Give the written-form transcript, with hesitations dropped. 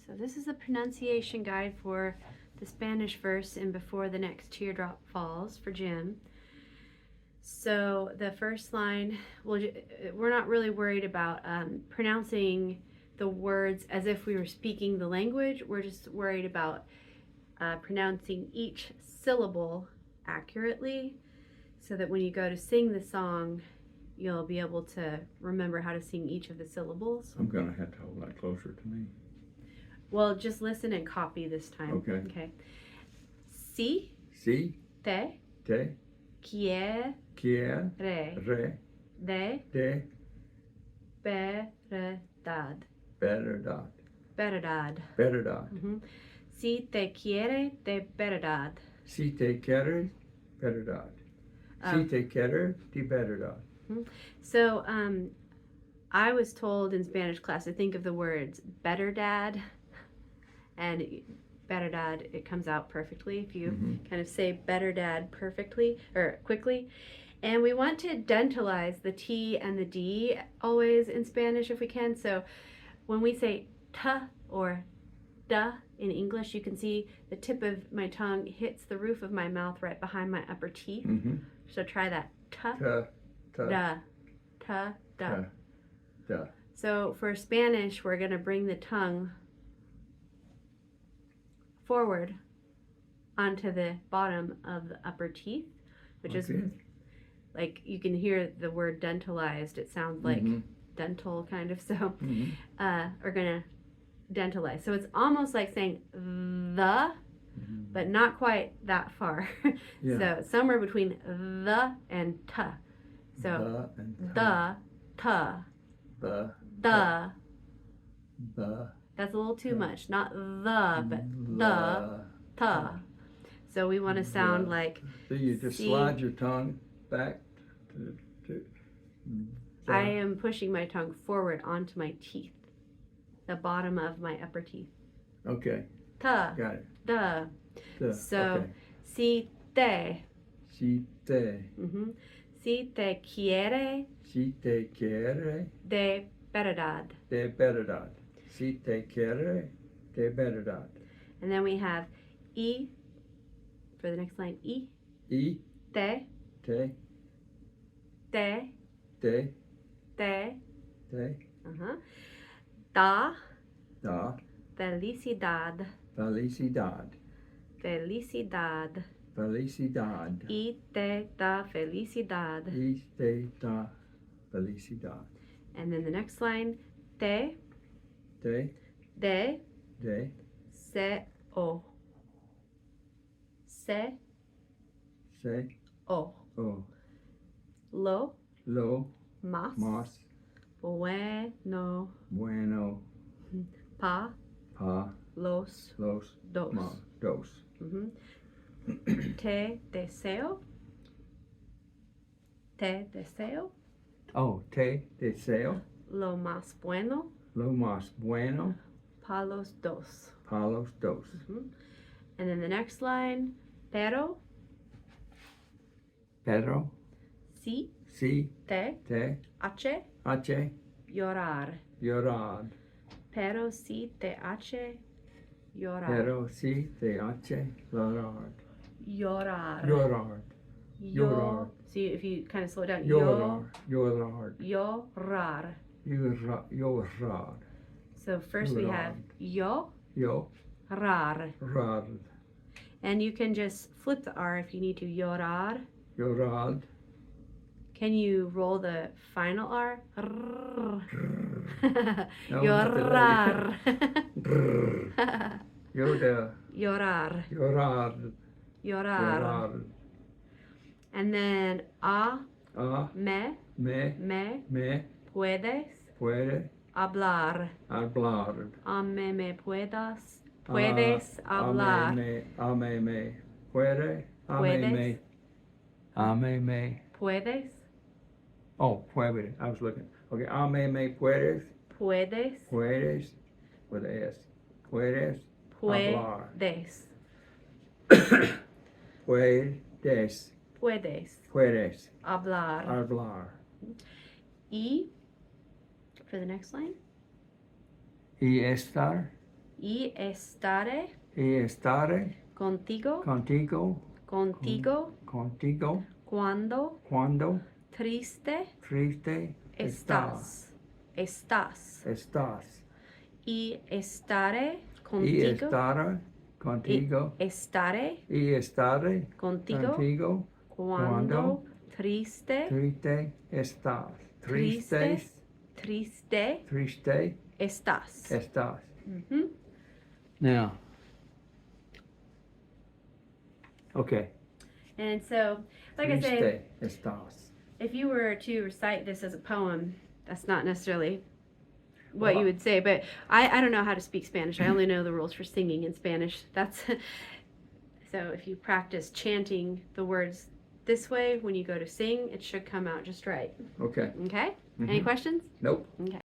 So this is a pronunciation guide for the Spanish verse in Before the Next Teardrop Falls for Jim. So the first line, we're not really worried about pronouncing the words as if we were speaking the language. We're just worried about pronouncing each syllable accurately so that when you go to sing the song, you'll be able to remember how to sing each of the syllables. I'm going to have to hold that closer to me. Well, just listen and copy this time. Okay. Okay. Si. Si. Te. Te. Quiere. Re. De. De. Verdad. Verdad. Verdad. Verdad. Si te quiere de verdad. Si te quiere, verdad. Si te quiere, de verdad. So, I was told in Spanish class to think of the words better dad and better dad. It comes out perfectly if you kind of say better dad perfectly or quickly. And we want to dentalize the T and the D always in Spanish if we can. So when we say ta or da in English, you can see the tip of my tongue hits the roof of my mouth right behind my upper teeth. So try that. Ta, da, ta, da. Da. So for Spanish, we're going to bring the tongue forward onto the bottom of the upper teeth, which is like you can hear the word dentalized. It sounds like dental kind of. So we're going to dentalize. So it's almost like saying the, but not quite that far. So somewhere between the and ta. So the, ta. The. That's a little too much. Not the, but the, ta. So we want to sound like. So you just slide your tongue back to I am pushing my tongue forward onto my teeth, the bottom of my upper teeth. Okay. Ta. Got it. The. So, okay. Si te. Si te. Si te quiere. Si te quiere. De verdad. De verdad. Si te quiere. De verdad. And then we have I for the next line. I. I. Te. Te. Te. Te. Te. Te. Da. Da. Felicidad. Felicidad. Felicidad. Felicidad. Y te da felicidad. Y te da felicidad. And then the next line. Te. Te. De. De. Se. O. Se. Se. O. O. Lo. Lo. Mas. Mas. Bueno. Bueno. Pa. Pa. Los. Los. Dos. Dos. Te deseo. Te deseo. Oh, te deseo. Lo más bueno. Lo más bueno. Pa los dos. Pa los dos. And then the next line. Pero. Pero. Si. Si. Te. Te. Hace. Hace. Llorar. Llorar. Pero si te hace llorar. Pero si te hace llorar. Llorar. Llorar. Llorar. See if you kind of slow down. Llorar. Llorar. Llorar. Llorar. So first we have yo. Yo. Rar. Rar. And you can just flip the R if you need to. Llorar. Llorar. Can you roll the final R? Llorar. Yoda. Llorar. Llorar. Llorar. And then a. Me. Me. Puedes. Puede. Hablar. Hablar. Me puedas. Puedes hablar. Me. Puede. Me. Puedes. Oh, puede. I was looking. Okay. Me puedes. Puedes. Puedes. With a S. Puedes. Hablar. Puedes. Puedes. Puedes. Puedes. Hablar. Hablar. Y for the next line. Y estar. Y estare contigo, contigo, contigo, contigo, cuando cuando triste triste estás. Estás. estás. Y estaré Y contigo. estar contigo. Estaré Y estaré contigo contigo cuando triste, triste estás. Triste. Triste, triste triste estás. estás. Mhm. Now, okay. And so, like I say, Triste estás. if you were to recite this as a poem, that's not necessarily what Well, you would say, but I don't know how to speak Spanish. I only know the rules for singing in Spanish. That's so if you practice chanting the words this way when you go to sing, it should come out just right. Okay. Okay? Any questions? Nope. Okay.